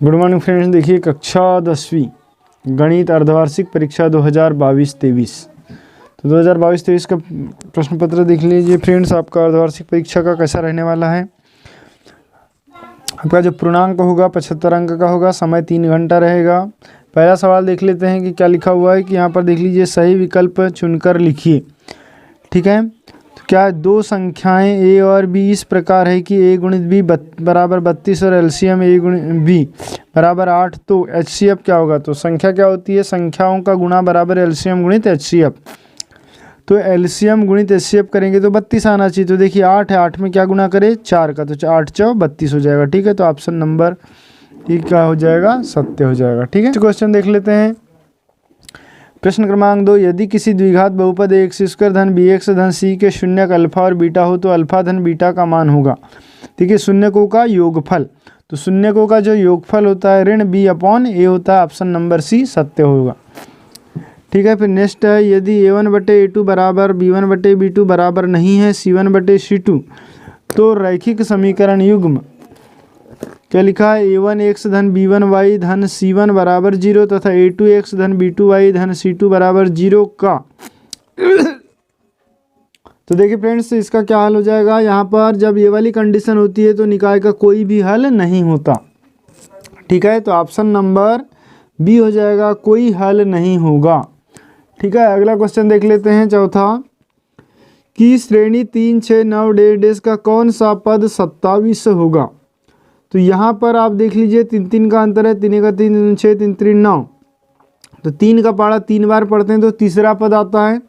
Good morning friends. देखिए कक्षा 10वीं गणित अर्धवार्षिक परीक्षा 2022-23। तो 2022-23 का प्रश्न पत्र देख लीजिए फ्रेंड्स। आपका अर्धवार्षिक परीक्षा का कैसा रहने वाला है। आपका जो पूर्णांक होगा 75 अंक का होगा। समय 3 घंटा रहेगा। पहला सवाल देख लेते हैं कि क्या लिखा हुआ है कि यहाँ पर देख लीजिए, सही विकल्प चुनकर लिखिए। ठीक है, तो क्या दो संख्याएं a और b इस प्रकार है कि a गुणित b बराबर 32 और एलसीएम a गुणित b बराबर 8, तो एचसीएफ क्या होगा। तो संख्या क्या होती है, संख्याओं का गुणा बराबर एलसीएम गुणित एचसीएफ। तो एलसीएम गुणित एचसीएफ करेंगे तो 32 आना चाहिए। तो देखिए 8 है, 8 में क्या गुणा करें 4 का, तो 8 × 32 हो जाएगा। ठीक है, तो ऑप्शन नंबर ई क्या हो जाएगा, सत्य हो जाएगा। ठीक है, क्वेश्चन देख लेते हैं। प्रश्न क्रमांक 2, यदि किसी द्विघात बहुपद x² धन bx धन c के शून्यक अल्फा और बीटा हो तो अल्फा धन बीटा का मान होगा। देखिए शून्यकों का योगफल, तो शून्यकों का जो योगफल होता है ऋण b/a होता है। ऑप्शन नंबर सी सत्य होगा। ठीक है, फिर नेक्स्ट है, यदि a1/a2 बराबर b1/b2 बराबर नहीं है c1/c2 तो रैखिक समीकरण युग्म क्या लिखा है, a1x धन b1y धन c1 बराबर 0 तथा a2x धन b2y धन c2 बराबर 0 का। तो देखिए फ्रेंड्स, इसका क्या हल हो जाएगा। यहाँ पर जब ये वाली कंडीशन होती है तो निकाय का कोई भी हल नहीं होता। ठीक है, तो ऑप्शन नंबर बी हो जाएगा, कोई हल नहीं होगा। ठीक है, अगला क्वेश्चन देख लेते हैं। चौथा, कि श्रेणी 3, 6, 9 डेढ़ का कौन सा पद 27 होगा। तो यहाँ पर आप देख लीजिए 3 का अंतर है, 3 का 3 6 3 3 9, तो 3 का पढ़ा 3 बार पढ़ते हैं तो तीसरा पद आता है।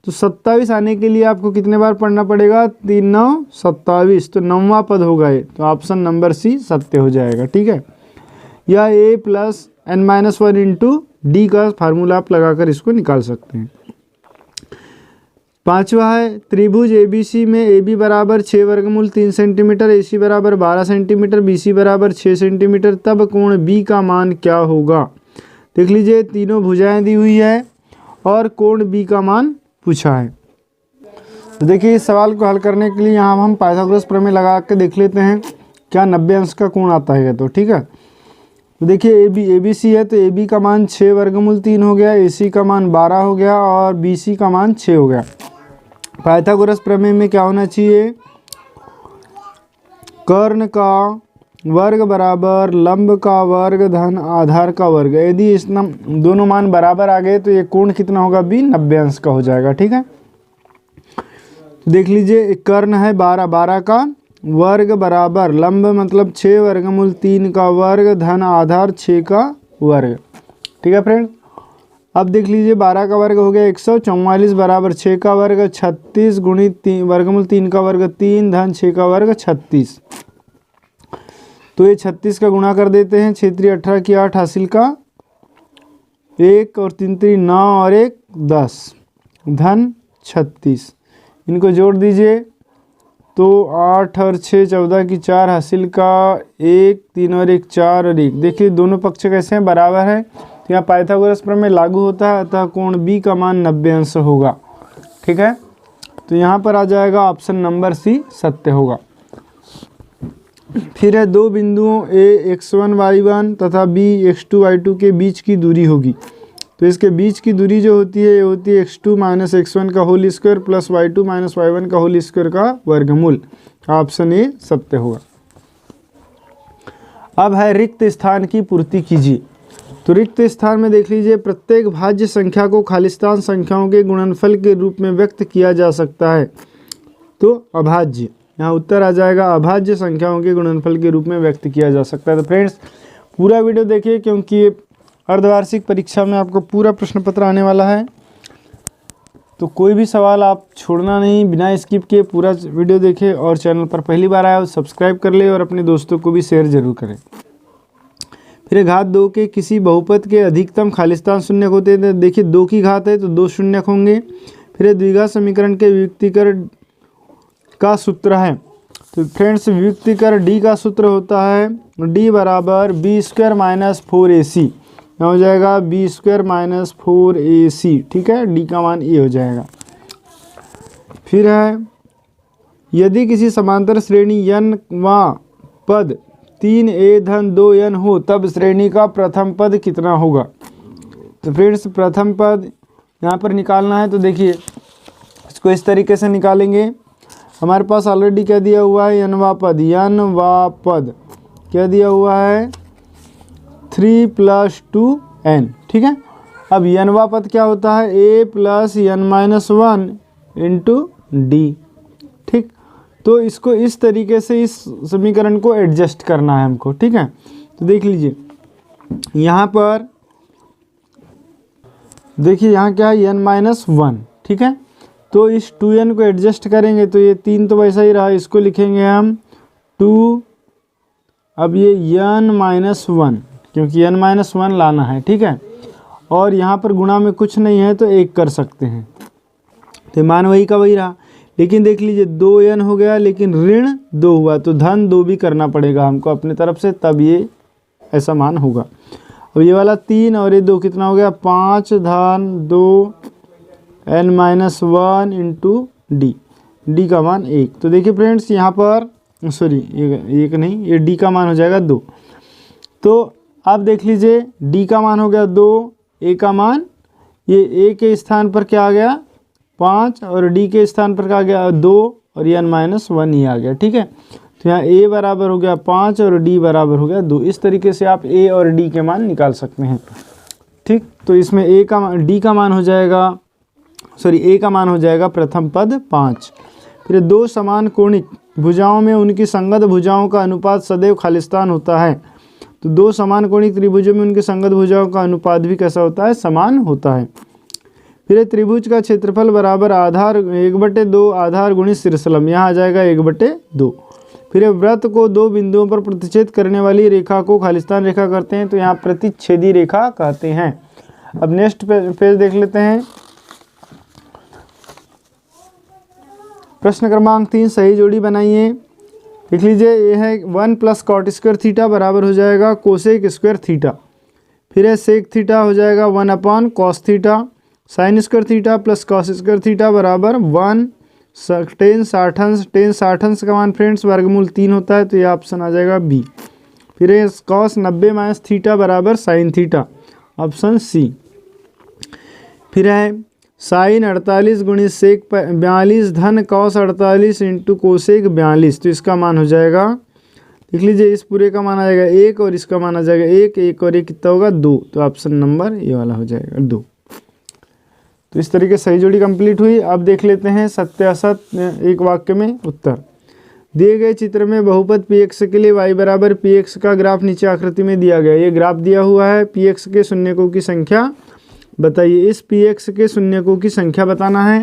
तो 27 आने के लिए आपको कितने बार पढ़ना पड़ेगा, 3 9 27, तो 9वां पद होगा ये। तो ऑप्शन नंबर सी सत्य हो जाएगा। ठीक है, या a + n-1 × d का फार्मूला आप लगाकर इसको निकाल सकते हैं। पांचवा है, त्रिभुज ABC में AB बराबर 6 वर्गमूल 3 सेंटीमीटर, AC बराबर 12 सेंटीमीटर, BC बराबर 6 सेंटीमीटर, तब कोण B का मान क्या होगा। देख लीजिए तीनों भुजाएं दी हुई है और कोण B का मान पूछा है। तो देखिए इस सवाल को हल करने के लिए यहाँ हम पाइथागोरस प्रमेय लगा के देख लेते हैं क्या 90 अंश का कोण आता है। तो ठीक है, तो देखिए ABC है तो AB का मान 6 वर्गमूल 3 हो गया, AC का मान 12 हो गया और BC का मान 6 हो गया। पाइथागोरस प्रमेय में क्या होना चाहिए, कर्ण का वर्ग बराबर लंब का वर्ग धन आधार का वर्ग। यदि इस दोनों मान बराबर आ गए तो ये कोण कितना होगा, भी 90 अंश का हो जाएगा। ठीक है, तो देख लीजिए कर्ण है 12 का वर्ग बराबर लंब मतलब 6 वर्गमूल 3 का वर्ग धन आधार 6 का वर्ग। ठीक है फ्रेंड, अब देख लीजिए 12 का वर्ग हो गया 144 बराबर 6 का वर्ग 36 गुणित वर्गमूल 3 का वर्ग 3 धन 6 का वर्ग 36। तो ये 36 का गुणा कर देते हैं, 6 3 18 की 8 हासिल का 1 और 3 3 9 और 1 10 धन 36। इनको जोड़ दीजिए तो 8 और 6 14 की 4 हासिल का 1 3 और 1 4 और 1। देखिए दोनों पक्ष कैसे हैं, बराबर है। तो यहाँ पाइथागोरस प्रमेय लागू होता है, अतः कोण B का मान 90 अंश होगा। ठीक है, तो यहाँ पर आ जाएगा ऑप्शन नंबर सी सत्य होगा। फिर है, दो बिंदुओं A x1 y1 तथा B x2 y2 के बीच की दूरी होगी। तो इसके बीच की दूरी जो होती है ये होती है x2 - x1 का whole square plus y2 - y1 का होल स्क्वायर का वर्गमूल। ऑप्शन ए सत्य होगा। अब है रिक्त स्थान की पूर्ति कीजिए। तो रिक्त स्थान में देख लीजिए, प्रत्येक भाज्य संख्या को खालिस्तान संख्याओं के गुणनफल के रूप में व्यक्त किया जा सकता है। तो अभाज्य, यहाँ उत्तर आ जाएगा, अभाज्य संख्याओं के गुणनफल के रूप में व्यक्त किया जा सकता है। तो फ्रेंड्स पूरा वीडियो देखिए क्योंकि अर्धवार्षिक परीक्षा में आपको पूरा प्रश्न पत्र आने वाला है। तो कोई भी सवाल आप छोड़ना नहीं, बिना स्किप किए पूरा वीडियो देखें और चैनल पर पहली बार आया हो सब्सक्राइब कर ले और अपने दोस्तों को भी शेयर जरूर करें। फिर घात 2 के किसी बहुपद के अधिकतम खालिस्तान शून्यक होते हैं। देखिए 2 की घात है तो 2 शून्यक होंगे। फिर द्विघात समीकरण के वियुक्तीकरण का सूत्र है। तो फ्रेंड्स वियुक्तीकरण D का सूत्र होता है D बराबर B² - 4AC। यहाँ हो जाएगा B² - 4AC। ठीक है, D का मान ए हो जाएगा। फिर है, यदि किसी समांतर श्रेणी n वां पद 3a धन 2n हो तब श्रेणी का प्रथम पद कितना होगा। तो फ्रेंड्स प्रथम पद यहाँ पर निकालना है, तो देखिए इसको इस तरीके से निकालेंगे। हमारे पास ऑलरेडी क्या दिया हुआ है, n वा पद क्या दिया हुआ है 3 + 2n, ठीक है। अब n वा पद क्या होता है a + n-1 × d, ठीक। तो इसको इस तरीके से इस समीकरण को एडजस्ट करना है हमको, ठीक है। तो देख लीजिए यहाँ पर देखिए यहाँ क्या है n-1, ठीक है। तो इस 2n को एडजस्ट करेंगे तो ये 3 तो वैसा ही रहा, इसको लिखेंगे हम 2। अब ये n-1 क्योंकि n-1 लाना है, ठीक है। और यहाँ पर गुणा में कुछ नहीं है तो 1 कर सकते हैं, तो मान वही का वही रहा। लेकिन देख लीजिए 2n हो गया लेकिन ऋण 2 हुआ, तो धन 2 भी करना पड़ेगा हमको अपने तरफ से, तब ये ऐसा मान होगा। अब ये वाला 3 और ये 2 कितना हो गया 5 धन 2 n-1 × d, d का मान 1। तो देखिए फ्रेंड्स यहाँ पर सॉरी एक नहीं, ये d का मान हो जाएगा 2। तो अब देख लीजिए d का मान हो गया 2, a का मान ये a के स्थान पर क्या आ गया 5 और d के स्थान पर क्या आ गया 2 और ये n-1 ही आ गया, ठीक है। तो यहाँ a बराबर हो गया 5 और d बराबर हो गया 2। इस तरीके से आप a और d के मान निकाल सकते हैं, ठीक। तो इसमें d का मान हो जाएगा a का मान हो जाएगा प्रथम पद 5। फिर 2 समान कोणिक भुजाओं में उनकी संगत भुजाओं का अनुपात सदैव खालिस्तान होता है। तो 2 समान कोणिक त्रिभुजों में उनकी संगत भुजाओं का अनुपात भी कैसा होता है, समान होता है। फिर त्रिभुज का क्षेत्रफल बराबर आधार 1/2 आधार गुणित शीर्षलंब, यहाँ आ जाएगा 1/2। फिर वृत्त को 2 बिंदुओं पर प्रतिच्छेद करने वाली रेखा को खालिस्तान रेखा करते हैं, तो यहाँ प्रतिच्छेदी रेखा कहते हैं। अब नेक्स्ट पेज देख लेते हैं। प्रश्न क्रमांक 3 सही जोड़ी बनाइए। लिख लीजिए ये है 1 + cot² थीटा बराबर हो जाएगा कोसेक² थीटा। फिर है सेक थीटा हो जाएगा 1/cos theta. sin² theta + cos² theta बराबर 1 tan 60 अंश का मान फ्रेंड्स वर्गमूल 3 होता है, तो ये ऑप्शन आ जाएगा बी। फिर है cos 90 - थीटा बराबर sin थीटा, ऑप्शन सी। फिर है sin 48 गुणित सेक 42 धन cos 48 × कोसेक 42, तो इसका मान हो जाएगा देख लीजिए इस पूरे का मान आ जाएगा 1 और इसका मान आ जाएगा 1 और 1 कितना होगा 2, तो ऑप्शन नंबर ये वाला हो जाएगा 2। तो इस तरीके से सही जोड़ी कंप्लीट हुई। अब देख लेते हैं सत्य असत एक वाक्य में उत्तर। दिए गए चित्र में बहुपद px के लिए y बराबर px का ग्राफ नीचे आकृति में दिया गया। ये ग्राफ दिया हुआ है, px के शून्यकों की संख्या बताइए। इस px के शून्यकों की संख्या बताना है।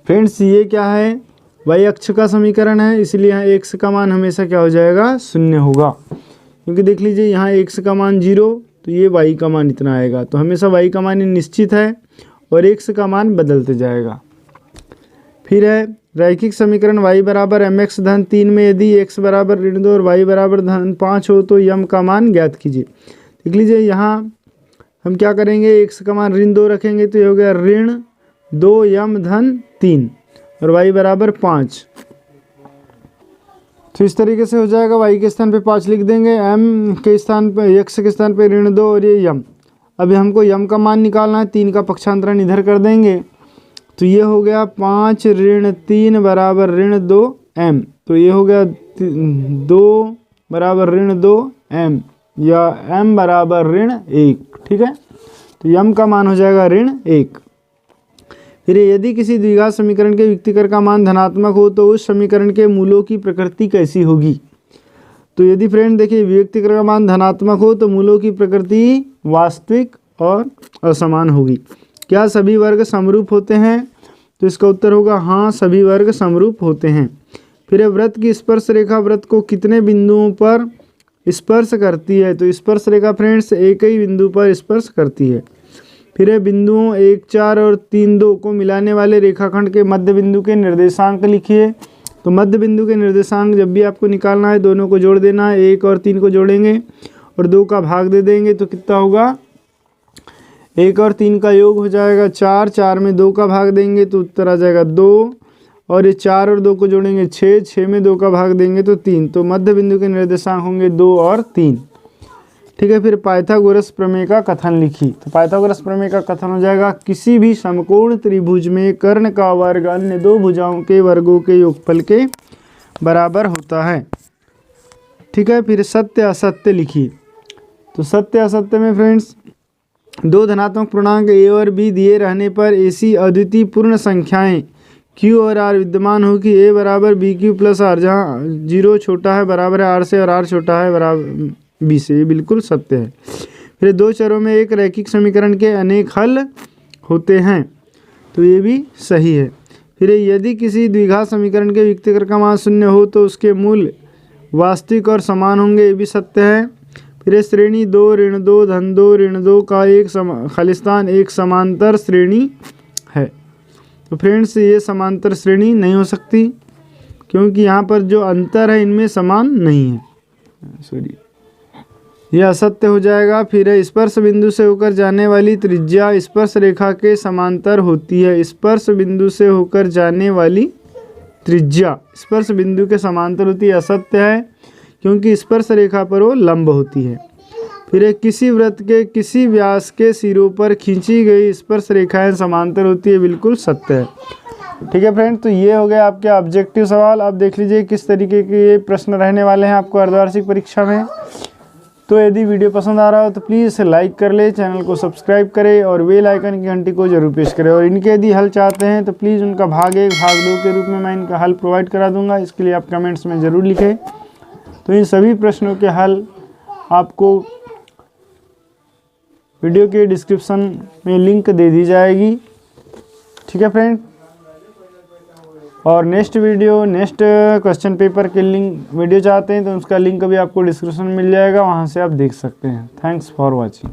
फ्रेंड्स ये क्या है, y अक्ष का समीकरण है, इसलिए यहाँ x का मान हमेशा क्या हो जाएगा 0 होगा, क्योंकि देख लीजिए यहाँ x का मान 0 तो ये y का मान इतना आएगा, तो हमेशा y का मान निश्चित है और x का मान बदलते जाएगा। फिर है रैखिक समीकरण y बराबर mx धन 3 में यदि x बराबर ऋण 2 और y बराबर धन 5 हो तो यम का मान ज्ञात कीजिए। देख लीजिए यहाँ हम क्या करेंगे, x का मान ऋण 2 रखेंगे तो ये हो गया ऋण 2 यम धन 3 और y बराबर 5। तो इस तरीके से हो जाएगा, y के स्थान पे 5 लिख देंगे, m के स्थान पे x के स्थान पे ऋण 2 और ये यम। अभी हमको यम का मान निकालना है, 3 का पक्षांतरण इधर कर देंगे तो ये हो गया 5 ऋण 3 बराबर ऋण 2 m, तो ये हो गया 2 बराबर ऋण 2 m या m बराबर ऋण 1, ठीक है। तो यम का मान हो जाएगा ऋण 1। फिर यदि किसी द्विघात समीकरण के व्यक्तिकर का मान धनात्मक हो तो उस समीकरण के मूलों की प्रकृति कैसी होगी। तो यदि फ्रेंड देखिए व्यक्तिकर का मान धनात्मक हो तो मूलों की प्रकृति वास्तविक और असमान होगी। क्या सभी वर्ग समरूप होते हैं, तो इसका उत्तर होगा हाँ, सभी वर्ग समरूप होते हैं। फिर वृत्त की स्पर्श रेखा वृत्त को कितने बिंदुओं पर स्पर्श करती है, तो स्पर्श रेखा फ्रेंड्स एक ही बिंदु पर स्पर्श करती है। फिर बिंदुओं 1, 4 और 3, 2 को मिलाने वाले रेखाखंड के मध्य बिंदु के निर्देशांक लिखिए। तो मध्य बिंदु के निर्देशांक जब भी आपको निकालना है दोनों को जोड़ देना है, 1 और 3 को जोड़ेंगे और 2 का भाग दे देंगे तो कितना होगा 1 और 3 का योग हो जाएगा 4, 4 में 2 का भाग देंगे तो उत्तर आ जाएगा 2 और ये 4 और 2 को जोड़ेंगे 6, 6 में 2 का भाग देंगे तो 3, तो मध्य बिंदु के निर्देशांक होंगे 2 और 3। ठीक है, फिर पाइथागोरस प्रमेय का कथन लिखिए। तो पाइथागोरस प्रमेय का कथन हो जाएगा, किसी भी समकोण त्रिभुज में कर्ण का वर्ग अन्य 2 भुजाओं के वर्गों के योगफल के बराबर होता है। ठीक है, फिर सत्य असत्य लिखिए। तो सत्य असत्य में फ्रेंड्स 2 धनात्मक पूर्णांक a और b दिए रहने पर ऐसी अद्वितीय पूर्ण संख्याएं q और r विद्यमान हो कि a बराबर बी क्यू प्लस आर, जहाँ 0 छोटा है बराबर है r से और r छोटा है बराबर b से, ये बिल्कुल सत्य है। फिर 2 चरों में एक रैखिक समीकरण के अनेक हल होते हैं, तो ये भी सही है। फिर यदि किसी द्विघात समीकरण के व्यक्तिकर का मान 0 हो तो उसके मूल वास्तविक और समान होंगे, ये भी सत्य है। फिर श्रेणी 2 ऋण 2 धन 2 ऋण 2 का एक खालिस्तान एक समांतर श्रेणी है। तो फ्रेंड्स ये समांतर श्रेणी नहीं हो सकती, क्योंकि यहाँ पर जो अंतर है इनमें समान नहीं है, सॉरी यह असत्य हो जाएगा। फिर स्पर्श बिंदु से होकर जाने वाली त्रिज्या स्पर्श रेखा के समांतर होती है। स्पर्श बिंदु से होकर जाने वाली त्रिज्या स्पर्श बिंदु के समांतर होती है, असत्य है, क्योंकि स्पर्श रेखा पर वो लंब होती है। फिर किसी वृत्त के किसी व्यास के सिरों पर खींची गई स्पर्श रेखाएं समांतर होती है, बिल्कुल सत्य है। ठीक है फ्रेंड, तो ये हो गया आपके ऑब्जेक्टिव सवाल। अब देख लीजिए किस तरीके के ये प्रश्न रहने वाले हैं आपको अर्धवार्षिक परीक्षा में। तो यदि वीडियो पसंद आ रहा हो तो प्लीज़ इसे लाइक कर ले, चैनल को सब्सक्राइब करें और बेल आइकन की घंटी को जरूर प्रेस करें। और इनके यदि हल चाहते हैं तो प्लीज़ उनका भाग 1 भाग 2 के रूप में मैं इनका हल प्रोवाइड करा दूंगा, इसके लिए आप कमेंट्स में ज़रूर लिखें। तो इन सभी प्रश्नों के हल आपको वीडियो के डिस्क्रिप्शन में लिंक दे दी जाएगी। ठीक है फ्रेंड, और नेक्स्ट क्वेश्चन पेपर के लिंक वीडियो चाहते हैं तो उसका लिंक भी आपको डिस्क्रिप्शन में मिल जाएगा, वहाँ से आप देख सकते हैं। Thanks for watching.